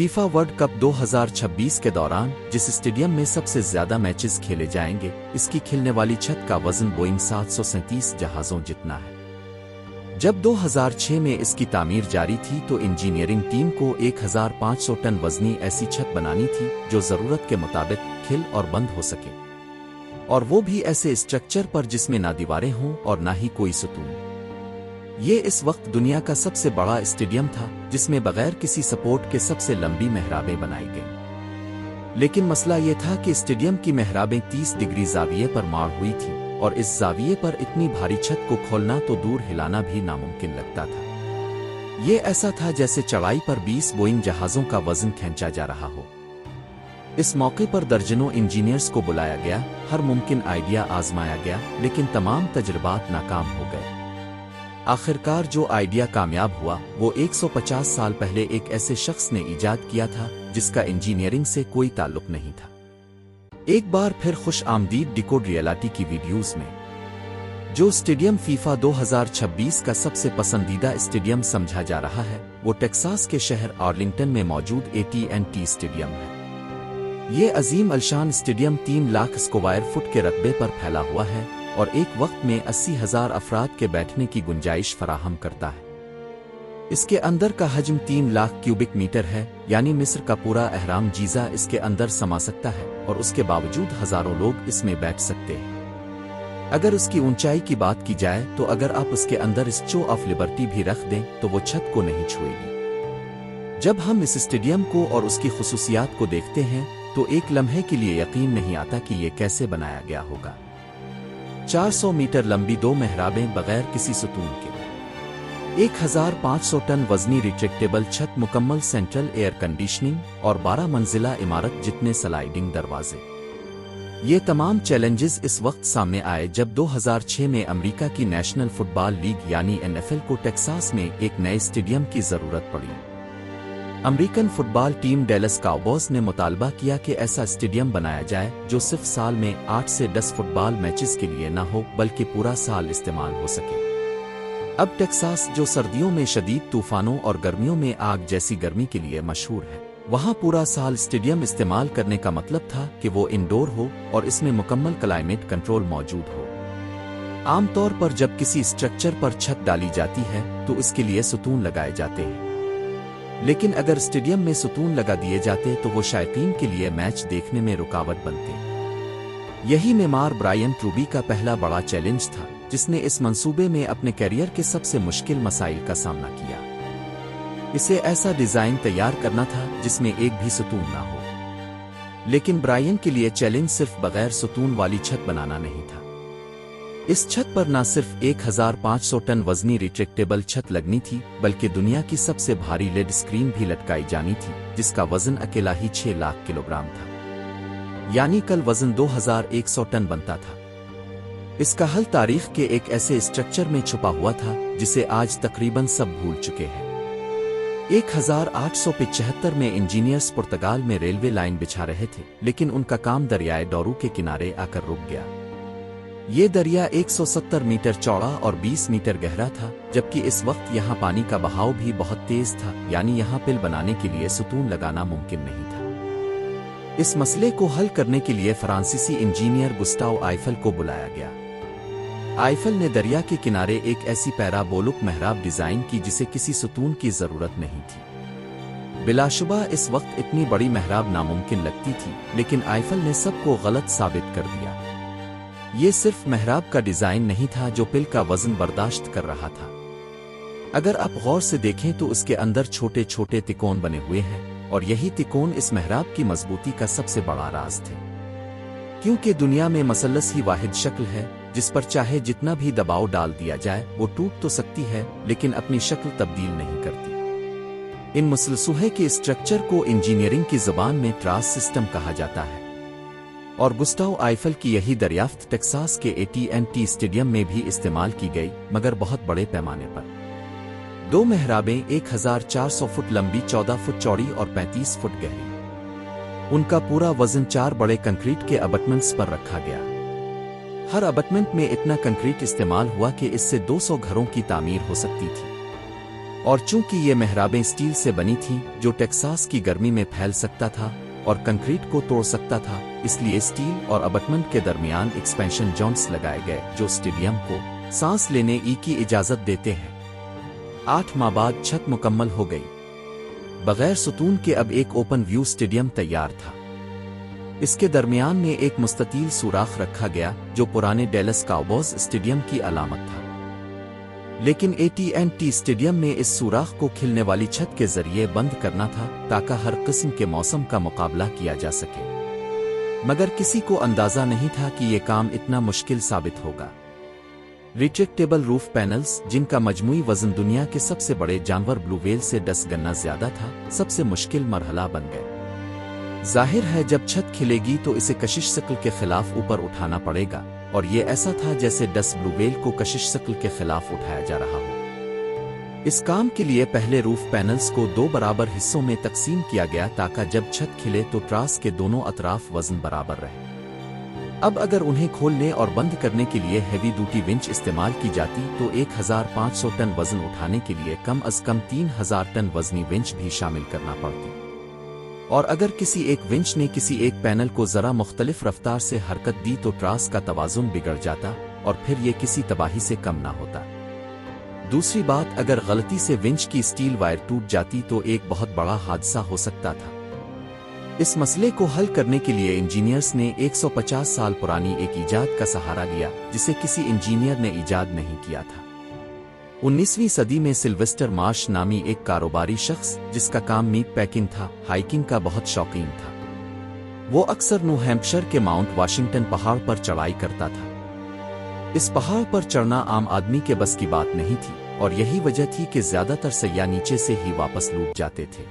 FIFA world cup 2026 के दौरान जिस स्टेडियम में सबसे ज्यादा मैचेस खेले जाएंगे, इसकी खिलने वाली छत का वजन बोइंग 737 जहाजों जितना है। जब 2006 में इसकी तामीर जारी थी तो इंजीनियरिंग टीम को 1500 टन वजनी ऐसी छत बनानी थी जो जरूरत के मुताबिक खिल और बंद हो सके, और वो भी ऐसे स्ट्रक्चर पर जिसमें ना दीवारें हों और ना ही कोई सतून। ये इस वक्त दुनिया का सबसे बड़ा स्टेडियम था जिसमें बगैर किसी सपोर्ट के सबसे लंबी मेहराबें बनाई गईं। लेकिन मसला ये था कि स्टेडियम की मेहराबें 30 डिग्री जाविये पर मार हुई थी, और इस जाविये पर इतनी भारी छत को खोलना तो दूर हिलाना भी नामुमकिन लगता था। ये ऐसा था जैसे चढ़ाई पर 20 बोइंग जहाजों का वजन खींचा जा रहा हो। इस मौके पर दर्जनों इंजीनियर्स को बुलाया गया, हर मुमकिन आइडिया आजमाया गया, लेकिन तमाम तजर्बात नाकाम हो गए। आखिरकार जो आइडिया कामयाब हुआ वो 150 साल पहले एक ऐसे शख्स ने इजाद किया था जिसका इंजीनियरिंग से कोई ताल्लुक नहीं था। एक बार फिर खुश आमदीद डिकोड रियलिटी की वीडियोस में जो स्टेडियम फीफा 2026 का सबसे पसंदीदा स्टेडियम समझा जा रहा है, वो टेक्सास के शहर आर्लिंगटन में मौजूद AT&T स्टेडियम है। ये अजीम अलशान स्टेडियम 3 लाख स्क्वायर फुट के रकबे पर फैला हुआ है और एक वक्त में 80,000 अफराद के बैठने की गुंजाइश फराहम करता है। इसके अंदर का हजम 3 लाख क्यूबिक मीटर है, यानी मिस्र का पूरा एहराम जीजा इसके अंदर समा सकता है, और उसके बावजूद हजारों लोग इसमें बैठ सकते हैं। अगर उसकी ऊंचाई की बात की जाए तो अगर आप उसके अंदर स्टैच्यू ऑफ लिबर्टी भी रख दें तो वो छत को नहीं छुएगी। जब हम इस स्टेडियम को और उसकी खुसूसियात को देखते हैं तो एक लम्हे के लिए यकीन नहीं आता कि ये कैसे बनाया गया होगा। 400 मीटर लंबी 2 मेहराबें बगैर किसी सतून के, 1500 टन वजनी रिट्रैक्टेबल छत, मुकम्मल सेंट्रल एयर कंडीशनिंग और 12 मंजिला इमारत जितने स्लाइडिंग दरवाजे। ये तमाम चैलेंजेस इस वक्त सामने आए जब 2006 में अमेरिका की नेशनल फुटबॉल लीग यानी NFL को टेक्सास में एक नए स्टेडियम की जरूरत पड़ी। American football team Dallas cowboys ने मुतालबा किया कि ऐसा स्टेडियम बनाया जाए जो सिर्फ साल में 8 से 10 फुटबॉल मैचेस के लिए न हो बल्कि पूरा साल इस्तेमाल हो सके। अब टेक्सास जो सर्दियों में शदीद तूफानों और गर्मियों में आग जैसी गर्मी के लिए मशहूर है, वहाँ पूरा साल स्टेडियम इस्तेमाल करने का मतलब था कि वो इंडोर हो और इसमें मुकम्मल क्लाइमेट कंट्रोल मौजूद हो। आमतौर पर जब किसी स्ट्रक्चर पर छत डाली जाती है तो इसके लिए सतून लगाए जाते हैं, लेकिन अगर स्टेडियम में सतून लगा दिए जाते तो वो शायकीन के लिए मैच देखने में रुकावट बनते। यही मेमार ब्रायन ट्रूबी का पहला बड़ा चैलेंज था, जिसने इस मंसूबे में अपने कैरियर के सबसे मुश्किल मसाइल का सामना किया। इसे ऐसा डिजाइन तैयार करना था जिसमें एक भी सतून ना हो। लेकिन ब्रायन के लिए चैलेंज सिर्फ बगैर सतून वाली छत बनाना नहीं था। इस छत पर न सिर्फ 1500 टन वजनी रिट्रैक्टेबल छत लगनी थी, बल्कि दुनिया की सबसे भारी लेड स्क्रीन भी लटकाई जानी थी, जिसका वजन अकेला ही 6 लाख किलोग्राम था, यानी कल वजन 2100 टन बनता था। इसका हल तारीख के एक ऐसे स्ट्रक्चर में छुपा हुआ था जिसे आज तकरीबन सब भूल चुके हैं। 1875 में इंजीनियर्स पुर्तगाल में रेलवे लाइन बिछा रहे थे, लेकिन उनका काम दरियाए डोरू के किनारे आकर रुक गया। ये दरिया 170 मीटर चौड़ा और 20 मीटर गहरा था, जबकि इस वक्त यहाँ पानी का बहाव भी बहुत तेज था, यानी यहाँ पिल बनाने के लिए सतून लगाना मुमकिन नहीं था। इस मसले को हल करने के लिए फ्रांसीसी इंजीनियर गुस्टाव आइफल को बुलाया गया। आइफल ने दरिया के किनारे एक ऐसी पैराबोलिक मेहराब डिजाइन की जिसे किसी सतून की जरूरत नहीं थी। बिलाशुबा इस वक्त इतनी बड़ी मेहराब नामुमकिन लगती थी, लेकिन आइफल ने सबको गलत साबित कर दिया। ये सिर्फ मेहराब का डिजाइन नहीं था जो पिल का वजन बर्दाश्त कर रहा था। अगर आप गौर से देखें तो उसके अंदर छोटे छोटे तिकोन बने हुए हैं, और यही तिकोन इस मेहराब की मजबूती का सबसे बड़ा राज थे। क्योंकि दुनिया में मसल्लस ही वाहिद शक्ल है जिस पर चाहे जितना भी दबाव डाल दिया जाए वो टूट तो सकती है, लेकिन अपनी शक्ल तब्दील नहीं करती। इन मुसलसुहे के स्ट्रक्चर को इंजीनियरिंग की जुबान में ट्रास सिस्टम कहा जाता है, और गुस्टाव आइफल की यही दरियाफ्त टेक्सास के AT&T स्टेडियम में भी इस्तेमाल की गई, मगर बहुत बड़े पैमाने पर। 2 मेहराबें 1400 फुट लंबी, 14 फुट चौड़ी और 35 फुट गहरी। उनका पूरा वजन 4 बड़े कंक्रीट के अबटमेंट्स पर रखा गया। हर अबटमेंट में इतना कंक्रीट इस्तेमाल हुआ कि इससे 200 घरों की तामीर हो सकती थी। और चूंकि ये मेहराबें स्टील से बनी थीं जो टेक्सास की गर्मी में फैल सकता था और कंक्रीट को तोड़ सकता था, इसलिए स्टील और अबटमेंट के दरमियान एक्सपेंशन जॉइंट्स लगाए गए जो स्टेडियम को सांस लेने की इजाजत देते हैं। 8 माह बाद छत मुकम्मल हो गई। बगैर सुतून के अब एक ओपन व्यू स्टेडियम तैयार था। इसके दरमियान में एक मुस्ततील सुराख रखा गया जो पुराने डेलस काउबॉयज स्टेडियम की अलामत था, लेकिन AT&T स्टेडियम में इस सुराख को खिलने वाली छत के जरिए बंद करना था ताकि हर किस्म के मौसम का मुकाबला किया जा सके। मगर किसी को अंदाजा नहीं था कि यह काम इतना मुश्किल साबित होगा। रिट्रैक्टेबल रूफ पैनल्स, जिनका मजमूई वजन दुनिया के सबसे बड़े जानवर ब्लू व्हेल से 10 गुना ज्यादा था, सबसे मुश्किल मरहला बन गए। जाहिर है जब छत खिलेगी तो इसे कशिश शक्ल के खिलाफ ऊपर उठाना पड़ेगा, और ये ऐसा था जैसे 10 ब्लू व्हेल को कशिश शक्ल के खिलाफ उठाया जा रहा हो। इस काम के लिए पहले रूफ पैनल्स को 2 बराबर हिस्सों में तकसीम किया गया ताकि जब छत खिले तो ट्रास के दोनों अतराफ वजन बराबर रहे। अब अगर उन्हें खोलने और बंद करने के लिए हेवी ड्यूटी विंच इस्तेमाल की जाती तो 1500 टन वजन उठाने के लिए कम अज कम 3000 टन वजनी विंच भी शामिल करना पड़ती। और अगर किसी एक विंच ने किसी एक पैनल को जरा मुख्तलिफ रफ्तार से हरकत दी तो ट्रास का तवाजुन बिगड़ जाता और फिर ये किसी तबाही से कम ना होता। दूसरी बात, अगर गलती से विंच की स्टील वायर टूट जाती तो एक बहुत बड़ा हादसा हो सकता था। इस मसले को हल करने के लिए इंजीनियर्स ने 150 साल पुरानी एक ईजाद का सहारा लिया जिसे किसी इंजीनियर ने ईजाद नहीं किया था। 19वीं सदी में सिल्वेस्टर मार्श नामी एक कारोबारी शख्स जिसका काम मीट पैकिंग था, हाइकिंग का बहुत शौकीन था। वो अक्सर न्यू हैम्पशायर के माउंट वाशिंगटन पहाड़ पर चढ़ाई करता था। इस पहाड़ पर चढ़ना आम आदमी के बस की बात नहीं थी और यही वजह थी कि ज्यादातर सैयाह नीचे से ही वापस लौट जाते थे।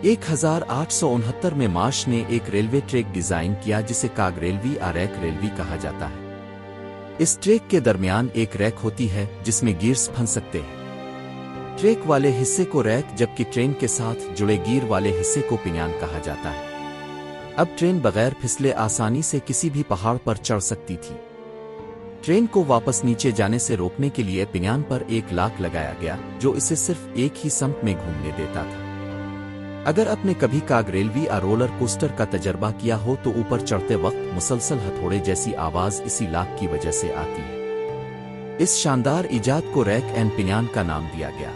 1869 में मार्श ने एक रेलवे ट्रैक डिजाइन किया जिसे काग रेलवी या रैक रेलवी कहा जाता है। इस ट्रैक के दरमियान एक रैक होती है जिसमें गियर्स फंस सकते हैं। ट्रैक वाले हिस्से को रैक जबकि ट्रेन के साथ जुड़े गियर वाले हिस्से को पिनियान कहा जाता है। अब ट्रेन बगैर फिसले आसानी से किसी भी पहाड़ पर चढ़ सकती थी। ट्रेन को वापस नीचे जाने से रोकने के लिए पिनियान पर एक लाक लगाया गया जो इसे सिर्फ एक ही समत में घूमने देता था। अगर आपने कभी काग रेलवी या रोलर कोस्टर का तजर्बा किया हो तो ऊपर चढ़ते वक्त मुसलसल हथौड़े जैसी आवाज इसी लाक की वजह से आती है। इस शानदार इजाद को रैक एंड पिनियान का नाम दिया गया।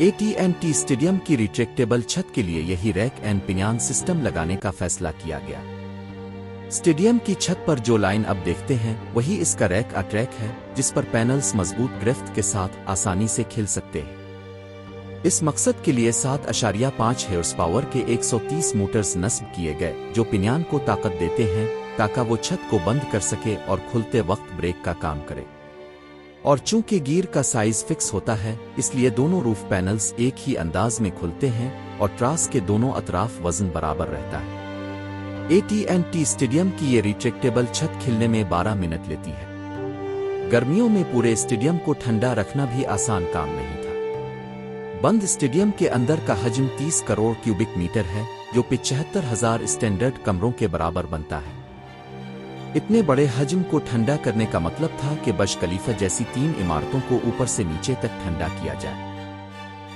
AT&T स्टेडियम की रिट्रैक्टेबल छत के लिए यही रैक एंड पिनियान सिस्टम लगाने का फैसला किया गया। स्टेडियम की छत पर जो लाइन अब देखते हैं वही इसका रैक या ट्रैक है जिस पर पैनल्स मजबूत ग्रिफ्ट के साथ आसानी से खिल सकते हैं। इस मकसद के लिए 7.5 हॉर्स पावर के 130 मोटर्स नस्ब किए गए जो पिनियान को ताकत देते हैं ताकि वो छत को बंद कर सके और खुलते वक्त ब्रेक का काम करे। और चूंकि गियर का साइज फिक्स होता है इसलिए दोनों रूफ पैनल्स एक ही अंदाज में खुलते हैं और ट्रास के दोनों अतराफ वजन बराबर रहता है। AT&T स्टेडियम की ये रिट्रैक्टेबल छत खिलने में 12 मिनट लेती है। गर्मियों में पूरे स्टेडियम को ठंडा रखना भी आसान काम नहीं था। बंद स्टेडियम के अंदर का हजम 30 करोड़ क्यूबिक मीटर है जो 75,000 स्टैंडर्ड कमरों के बराबर बनता है। इतने बड़े हजम को ठंडा करने का मतलब था कि बुर्ज खलीफा जैसी 3 इमारतों को ऊपर से नीचे तक ठंडा किया जाए।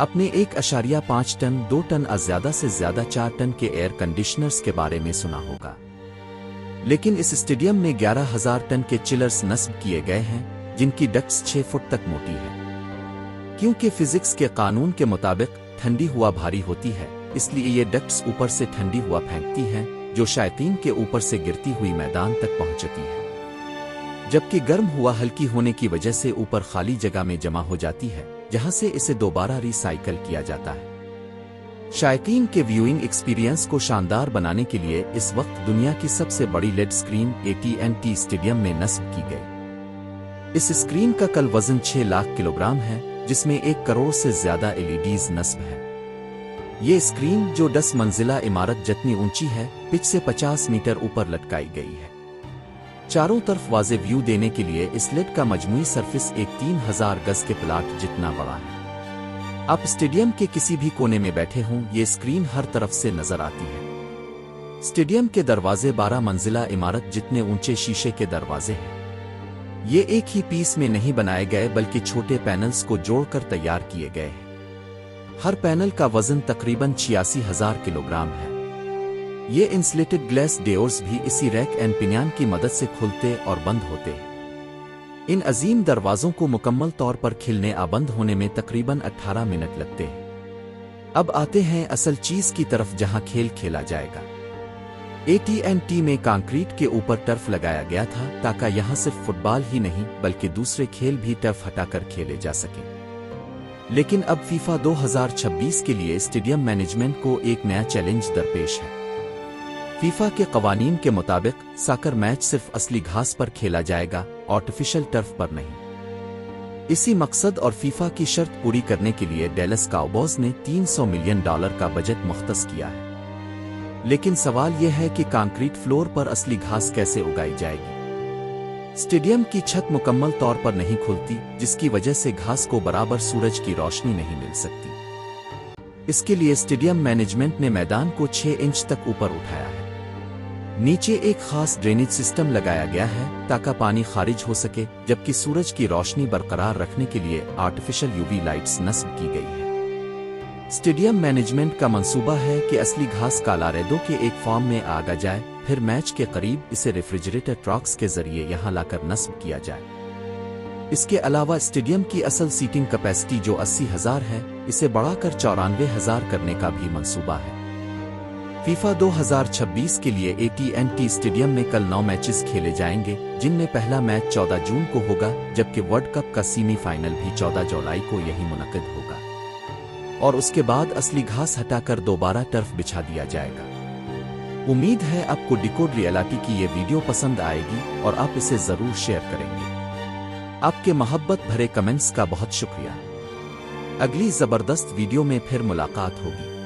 अपने 1.5 टन 2 टन ज्यादा से ज्यादा 4 टन के एयर कंडीशनर्स के बारे में सुना होगा, लेकिन इस स्टेडियम में 11,000 टन के चिलर्स नस्ब किए गए हैं जिनकी डक्ट्स 6 फुट तक मोटी है। क्योंकि फिजिक्स के कानून के मुताबिक ठंडी हुआ भारी होती है इसलिए ये डक्ट्स ऊपर से ठंडी हुआ फेंकती हैं जो शायतीन के ऊपर से गिरती हुई मैदान तक पहुंचती है, जबकि गर्म हुआ हल्की होने की वजह से ऊपर खाली जगह में जमा हो जाती है जहां से इसे दोबारा रिसाइकल किया जाता है। शायकीन के व्यूइंग एक्सपीरियंस को शानदार बनाने के लिए इस वक्त दुनिया की सबसे बड़ी लेड स्क्रीन AT&T स्टेडियम में नस्ब की गई। इस स्क्रीन का कल वजन 6 लाख किलोग्राम है जिसमें 1 करोड़ से ज्यादा LEDs नस्ब है। ये स्क्रीन जो 10 मंजिला इमारत जितनी ऊंची है पिच से 50 मीटर ऊपर लटकाई गई है। चारों तरफ वाज़े व्यू देने के लिए इस लेड का मजमूई सरफेस एक 3000 गज के प्लाट जितना बड़ा है। आप स्टेडियम के किसी भी कोने में बैठे हों ये स्क्रीन हर तरफ से नजर आती है। स्टेडियम के दरवाजे 12 मंजिला इमारत जितने ऊंचे शीशे के दरवाजे हैं। ये एक ही पीस में नहीं बनाए गए बल्कि छोटे पैनल्स को जोड़कर तैयार किए गए हैं। हर पैनल का वजन तकरीबन 86,000 किलोग्राम है। ये इंसुलेटेड ग्लास डोर्स भी इसी रैक एंड पिनियन की मदद से खुलते और बंद होते हैं। इन अजीम दरवाजों को मुकम्मल तौर पर खिलने या बंद होने में तकरीबन 18 मिनट लगते हैं। अब आते हैं असल चीज की तरफ जहां खेल खेला जाएगा। AT&T में कंक्रीट के ऊपर टर्फ लगाया गया था ताकि यहां सिर्फ फुटबॉल ही नहीं बल्कि दूसरे खेल भी टर्फ हटाकर खेले जा सकें। लेकिन अब फीफा 2026 के लिए स्टेडियम मैनेजमेंट को एक नया चैलेंज दरपेश है। फीफा के कवानीन के मुताबिक साकर मैच सिर्फ असली घास पर खेला जाएगा, आर्टिफिशियल टर्फ पर नहीं। इसी मकसद और फीफा की शर्त पूरी करने के लिए डैलस काउबॉयज ने $300 मिलियन का बजट मुख्तस किया है। लेकिन सवाल यह है कि कंक्रीट फ्लोर पर असली घास कैसे उगाई जाएगी। स्टेडियम की छत मुकम्मल तौर पर नहीं खुलती, जिसकी वजह से घास को बराबर सूरज की रोशनी नहीं मिल सकती। इसके लिए स्टेडियम मैनेजमेंट ने मैदान को 6 इंच तक ऊपर उठाया है। नीचे एक खास ड्रेनेज सिस्टम लगाया गया है ताकि पानी खारिज हो सके, जबकि सूरज की रोशनी बरकरार रखने के लिए आर्टिफिशियल यूवी लाइट्स नस्ब की गई है। स्टेडियम मैनेजमेंट का मंसूबा है कि असली घास कालारेडो के एक फार्म में आगा जाए, फिर मैच के करीब इसे रेफ्रिजरेटर ट्रक्स के जरिए यहां लाकर नस्ब किया जाए। इसके अलावा स्टेडियम की असल सीटिंग कैपेसिटी जो 80,000 है, इसे बढ़ाकर 94,000 करने का भी मंसूबा है। फीफा 2026 के लिए AT&T स्टेडियम में कल 9 मैचेस खेले जाएंगे, जिनमें पहला मैच 14 जून को होगा, जबकि वर्ल्ड कप का सेमीफाइनल भी 14 जुलाई को यहीं मुनक़िद होगा। और उसके बाद असली घास हटाकर दोबारा टर्फ बिछा दिया जाएगा। उम्मीद है आपको डिकोड रियलिटी की ये वीडियो पसंद आएगी और आप इसे ज़रूर शेयर करेंगे। आपके मोहब्बत भरे कमेंट्स का बहुत शुक्रिया। अगली ज़बरदस्त वीडियो में फिर मुलाकात होगी।